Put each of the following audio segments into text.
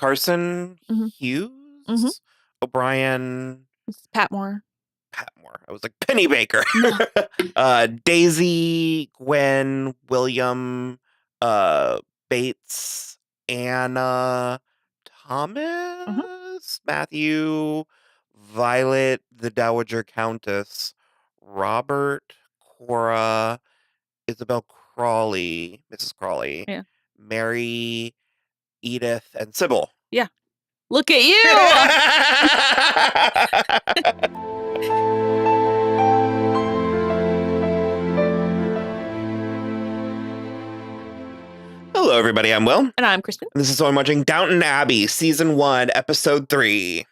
Carson Hughes? O'Brien. Patmore. I was like Penny Baker. Daisy, Gwen, William, Bates, Anna, Thomas, Matthew, Violet, the Dowager Countess, Robert, Cora, Isabel Crawley, Mrs. Crawley, Mary, Edith, and Sybil. Yeah. Look at you! Hello, everybody. I'm Will. And I'm Kristin. And this is so I'm watching Downton Abbey, Season 1, Episode 3.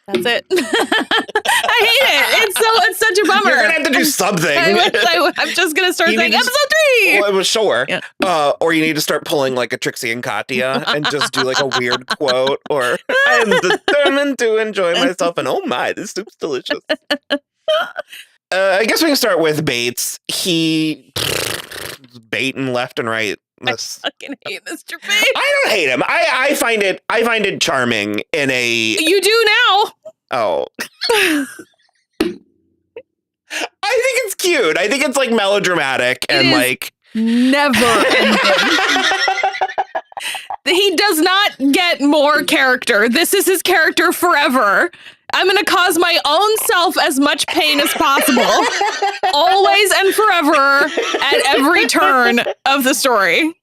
That's it. I hate it. It's such a bummer. You're going to have to do something. I'm just going to start saying Episode 3. Well, it was sure. Yeah. Or you need to start pulling like a Trixie and Katya and just do like a weird quote. Or I'm determined to enjoy myself. And oh my, this soup's delicious. I guess we can start with Bates. He baiting left and right. I fucking hate Mr. Bates. I don't hate him. I find it charming in a. You do now. Oh. I think it's cute. I think it's like melodramatic and like never ending. He does not get more character. This is his character forever. I'm going to cause my own self as much pain as possible. Always and forever at every turn of the story.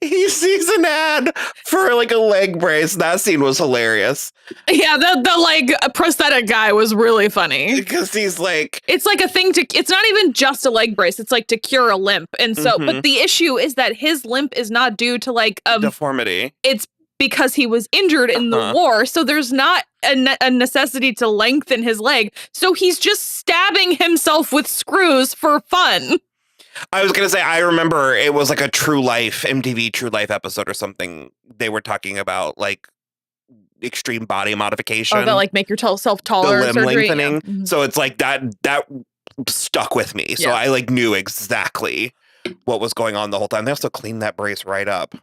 He sees an ad for like a leg brace. That scene was hilarious. Yeah, the like prosthetic guy was really funny. Because he's like... It's like a thing it's not even just a leg brace. It's like to cure a limp. And so, but the issue is that his limp is not due to like... deformity. It's because he was injured in the war. So there's not a necessity to lengthen his leg. So he's just stabbing himself with screws for fun. I was going to say, I remember it was like a MTV True Life episode or something. They were talking about like extreme body modification. Oh, that like make yourself taller. The limb surgery. lengthening. Yeah. So it's like that stuck with me. So I like knew exactly what was going on the whole time. They also cleaned that brace right up.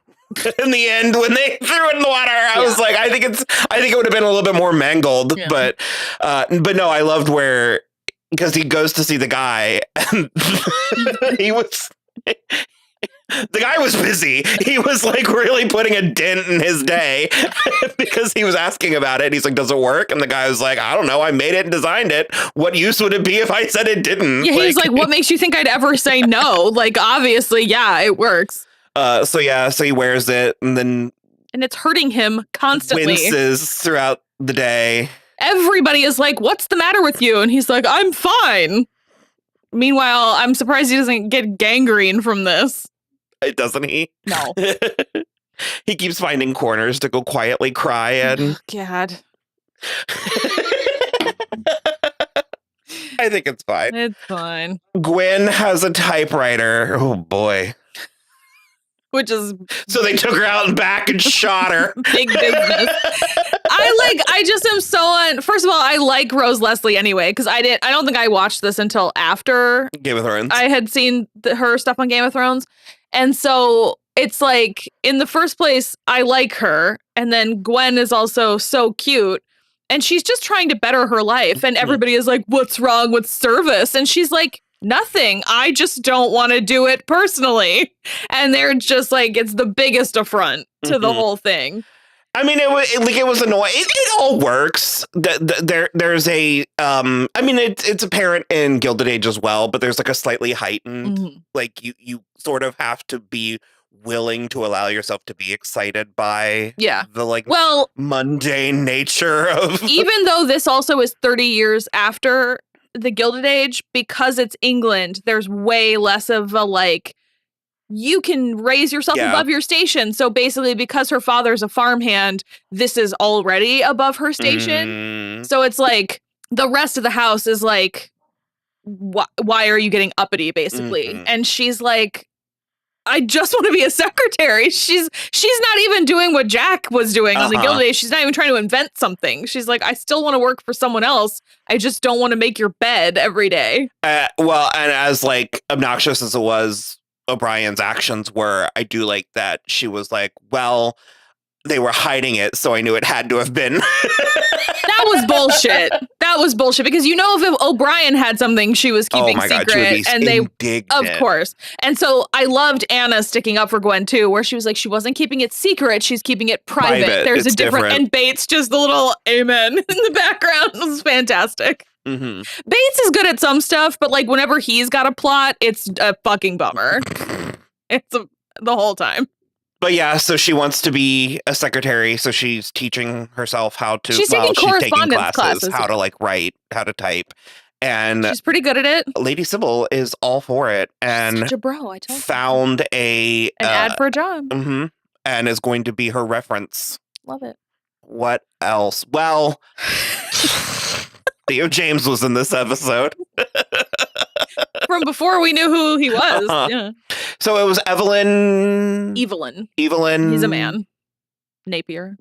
In the end, when they threw it in the water, I was like, I think it would have been a little bit more mangled. Yeah. But no, I loved where, because he goes to see the guy and the guy was busy. He was like really putting a dent in his day because he was asking about it. And he's like, does it work? And the guy was like, I don't know. I made it and designed it. What use would it be if I said it didn't? Yeah, he's like, what makes you think I'd ever say no? Like, obviously, yeah, it works. So he wears it and it's hurting him constantly. Winces throughout the day. Everybody is like, what's the matter with you? And he's like, I'm fine. Meanwhile, I'm surprised he doesn't get gangrene from this. Doesn't he? No. He keeps finding corners to go quietly cry in. Oh, God. I think it's fine. It's fine. Gwen has a typewriter. Oh, boy. Which is... So they took her out and back and shot her. Big business. I just am so first of all, I like Rose Leslie anyway, because I don't think I watched this until after Game of Thrones. I had seen her stuff on Game of Thrones. And so it's like, in the first place, I like her. And then Gwen is also so cute. And she's just trying to better her life. And everybody is like, what's wrong with service? And she's like, nothing. I just don't want to do it personally. And they're just like, it's the biggest affront to the whole thing. I mean, it was annoying. It all works. There's a, I mean, it's apparent in Gilded Age as well, but there's like a slightly heightened, like you sort of have to be willing to allow yourself to be excited by the like mundane nature of. Even though this also is 30 years after the Gilded Age, because it's England, there's way less of a like, you can raise yourself above your station. So basically, because her father's a farmhand, this is already above her station. So it's like the rest of the house is like, why are you getting uppity, basically? And she's like, I just want to be a secretary. She's not even doing what Jack was doing on the Gilded Age. She's not even trying to invent something. She's like, I still want to work for someone else. I just don't want to make your bed every day. Well, and as like obnoxious as it was O'Brien's actions were. I do like that she was like, well, they were hiding it, so I knew it had to have been. That was bullshit. That was bullshit because if O'Brien had something she was keeping secret, God, and they of course. And so I loved Anna sticking up for Gwen too, where she was like, she wasn't keeping it secret, she's keeping it private. There's a different. And Bates just a little amen in the background. It was fantastic. Mm-hmm. Bates is good at some stuff, but like whenever he's got a plot, it's a fucking bummer. The whole time. But yeah, so she wants to be a secretary, so she's teaching herself how to. She's taking classes, how to like write, how to type, and she's pretty good at it. Lady Sybil is all for it, and such a bro. I told found an ad for a job, and is going to be her reference. Love it. What else? Well, Theo James was in this episode. From before we knew who he was. Yeah. So it was Evelyn. He's a man. Napier.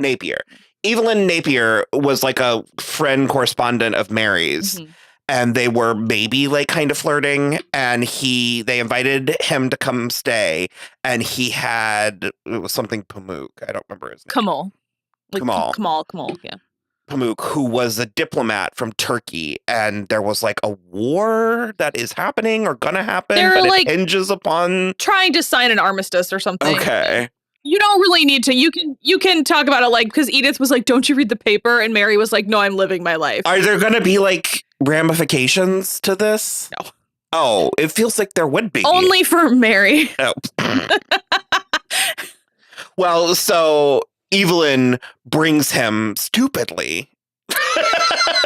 Evelyn Napier was like a friend correspondent of Mary's. Mm-hmm. And they were maybe like kind of flirting. And they invited him to come stay. And it was something Pamuk. I don't remember his name. Kamal. Yeah. Pamuk, who was a diplomat from Turkey, and there was like a war that is happening or gonna happen, but like, it hinges upon trying to sign an armistice or something. Okay. You don't really need to. You can talk about it like, because Edith was like, don't you read the paper? And Mary was like, no, I'm living my life. Are there gonna be like ramifications to this? No. Oh, it feels like there would be. Only for Mary. Oh. Well, so Evelyn brings him stupidly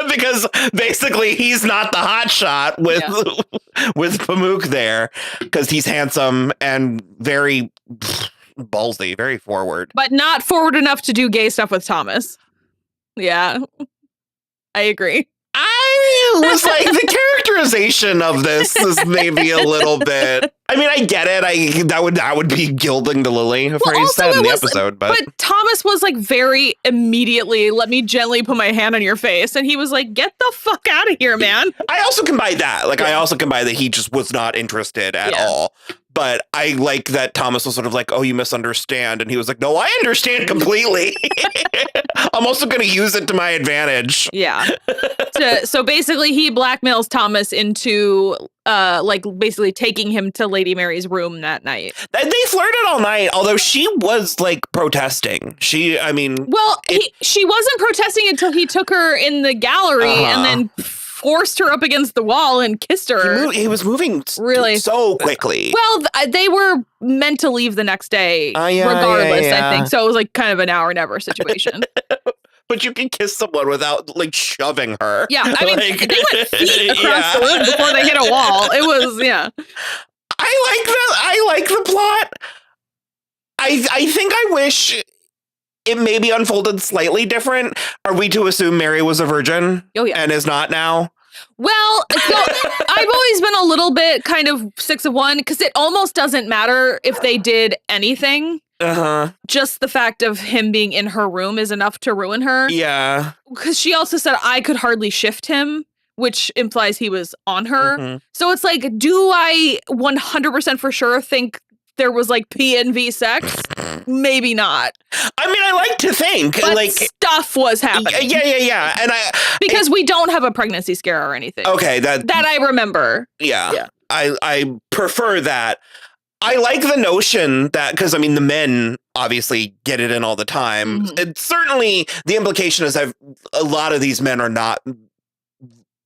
because basically he's not the hot shot with Pamuk there because he's handsome and very ballsy, very forward. But not forward enough to do gay stuff with Thomas. Yeah, I agree. I was like, the characterization of this is maybe a little bit. I mean, I get it. That would be gilding the lily, a phrase said in the episode. But Thomas was like very immediately, let me gently put my hand on your face. And he was like, get the fuck out of here, man. I also can buy that. Like, I also can buy that he just was not interested at all. But I like that Thomas was sort of like, oh, you misunderstand. And he was like, no, I understand completely. I'm also going to use it to my advantage. Yeah. So basically he blackmails Thomas into like basically taking him to Lady Mary's room that night. They flirted all night, although she was like protesting. She wasn't protesting until he took her in the gallery and then forced her up against the wall and kissed her. He was moving really so quickly. Well, they were meant to leave the next day regardless, I think. So it was like kind of an now or never situation. But you can kiss someone without like shoving her. Yeah, I mean, they went feet across the room before they hit a wall. It was, I like the plot. I think I wish it maybe unfolded slightly different. Are we to assume Mary was a virgin? Oh, yeah. And is not now? Well, so I've always been a little bit kind of 6 of 1 because it almost doesn't matter if they did anything. Just the fact of him being in her room is enough to ruin her. Yeah. Because she also said, I could hardly shift him, which implies he was on her. Mm-hmm. So it's like, do I 100% for sure think there was like PNV sex? Maybe not. I mean, I like to think but like stuff was happening. Yeah. And because we don't have a pregnancy scare or anything. Okay, that I remember. Yeah. I prefer that. I like the notion that, because I mean, the men obviously get it in all the time. Mm-hmm. And certainly the implication is that a lot of these men are not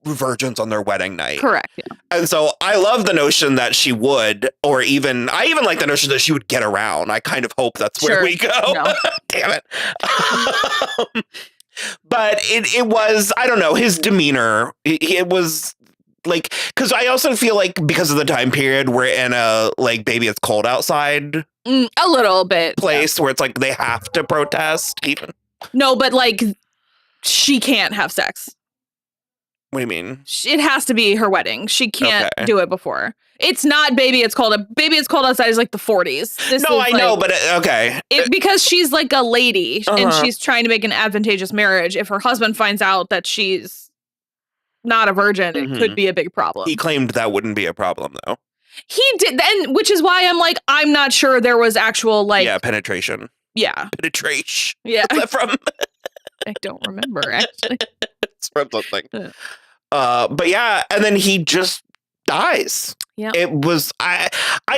virgins on their wedding night. Correct. Yeah. And so I love the notion that she would, I even like the notion that she would get around. I kind of hope that's where we go. No. Damn it. But it was, I don't know, his demeanor, it was like, because I also feel like because of the time period we're in a like baby it's cold outside a little bit place where it's like they have to protest even. No, but like she can't have sex. What do you mean? It has to be her wedding. She can't do it before. It's not baby it's cold. Baby it's cold outside is like the 40s. I know, but okay. Because she's like a lady and she's trying to make an advantageous marriage. If her husband finds out that she's not a virgin, it could be a big problem. He claimed that wouldn't be a problem, though. He did then, which is why I'm like, I'm not sure there was actual like penetration. Yeah. Penetration. Yeah. What's that from? I don't remember actually. It's from something. But yeah, and then he just dies. Yeah. It was I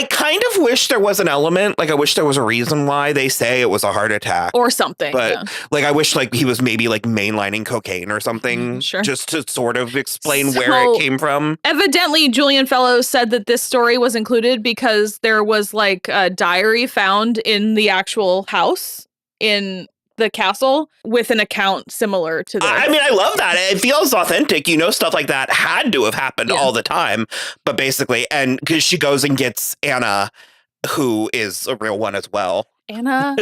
kind of wish there was an element, like I wish there was a reason why they say it was a heart attack or something. But like I wish like he was maybe like mainlining cocaine or something just to sort of explain where it came from. Evidently Julian Fellows said that this story was included because there was like a diary found in the actual house in the castle with an account similar to this. I mean, I love that. It feels authentic. You know, stuff like that had to have happened all the time. But basically, and because she goes and gets Anna, who is a real one as well. Anna.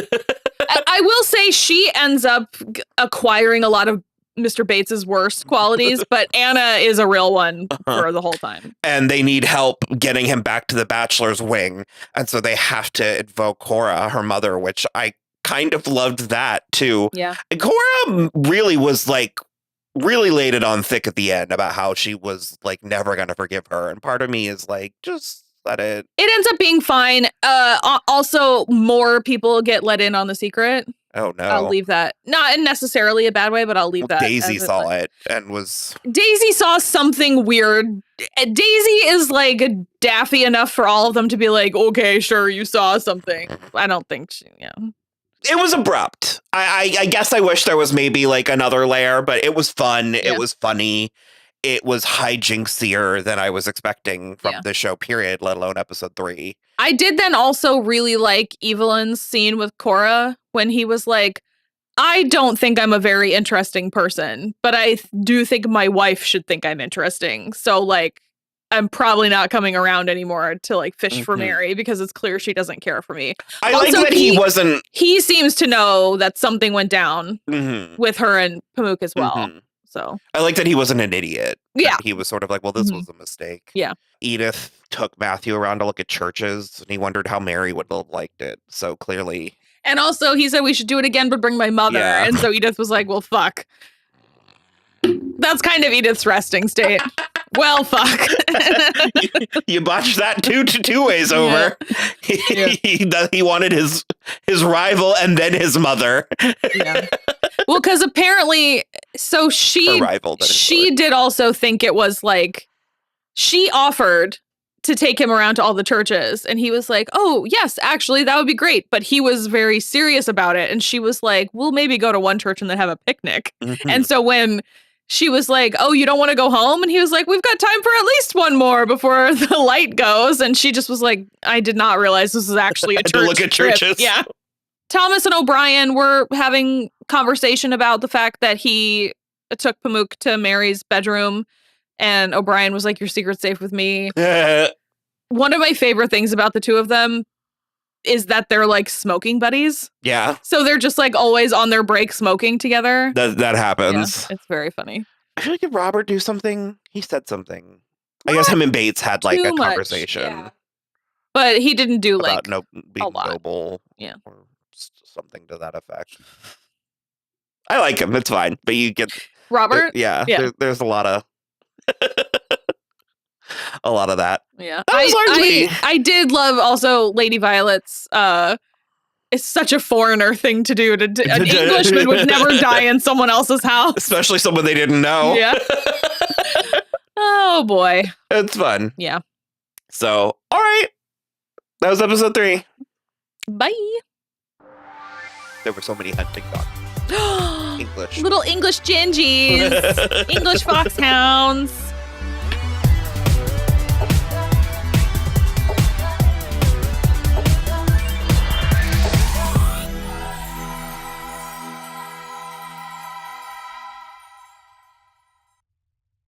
I will say she ends up acquiring a lot of Mr. Bates's worst qualities, but Anna is a real one for the whole time. And they need help getting him back to the bachelor's wing. And so they have to invoke Cora, her mother, which I kind of loved that too. Yeah. And Cora really was like really laid it on thick at the end about how she was like never going to forgive her. And part of me is like, just let it. It ends up being fine. Also, more people get let in on the secret. Oh no. I'll leave that. Not in necessarily a bad way, but I'll leave that. Daisy saw it and was. Daisy saw something weird. Daisy is like daffy enough for all of them to be like, okay, sure, you saw something. I don't think she, It was abrupt. I guess I wish there was maybe like another layer, but it was fun. Yeah. It was funny. It was hijinksier than I was expecting from the show, period, let alone episode 3. I did then also really like Evelyn's scene with Cora when he was like, I don't think I'm a very interesting person, but I do think my wife should think I'm interesting. So like, I'm probably not coming around anymore to like fish for Mary because it's clear she doesn't care for me. I also, like that he wasn't. He seems to know that something went down with her and Pamuk as well. So I like that he wasn't an idiot. Yeah. He was sort of like, well, this was a mistake. Yeah. Edith took Matthew around to look at churches and he wondered how Mary would have liked it. So clearly. And also he said we should do it again, but bring my mother. Yeah. And so Edith was like, well, fuck. That's kind of Edith's resting state. Well, fuck. You botched that two ways over. Yeah. He wanted his rival and then his mother. Yeah. Well, because apparently, so she did also think it was like, she offered to take him around to all the churches. And he was like, oh, yes, actually, that would be great. But he was very serious about it. And she was like, we'll maybe go to one church and then have a picnic. And so when she was like, oh, you don't want to go home? And he was like, we've got time for at least one more before the light goes. And she just was like, I did not realize this was actually a church to look at trip. churches. Yeah. Thomas and O'Brien were having conversation about the fact that he took Pamuk to Mary's bedroom. And O'Brien was like, your secret's safe with me. One of my favorite things about the two of them is that they're like smoking buddies. Yeah. So they're just like always on their break smoking together. That happens. Yeah, it's very funny. I feel like did Robert do something? He said something. I guess him and Bates had like a conversation. Yeah. But he didn't do about like being a lot. noble. Yeah. Or something to that effect. I like him. It's fine. But you get Robert? Yeah. There's a lot of that. Yeah. I did love also Lady Violet's it's such a foreigner thing to do. An Englishman would never die in someone else's house. Especially someone they didn't know. Yeah. Oh boy. It's fun. Yeah. So, all right. That was episode 3. Bye. There were so many hunting dogs. English. Little English gingies. English foxhounds.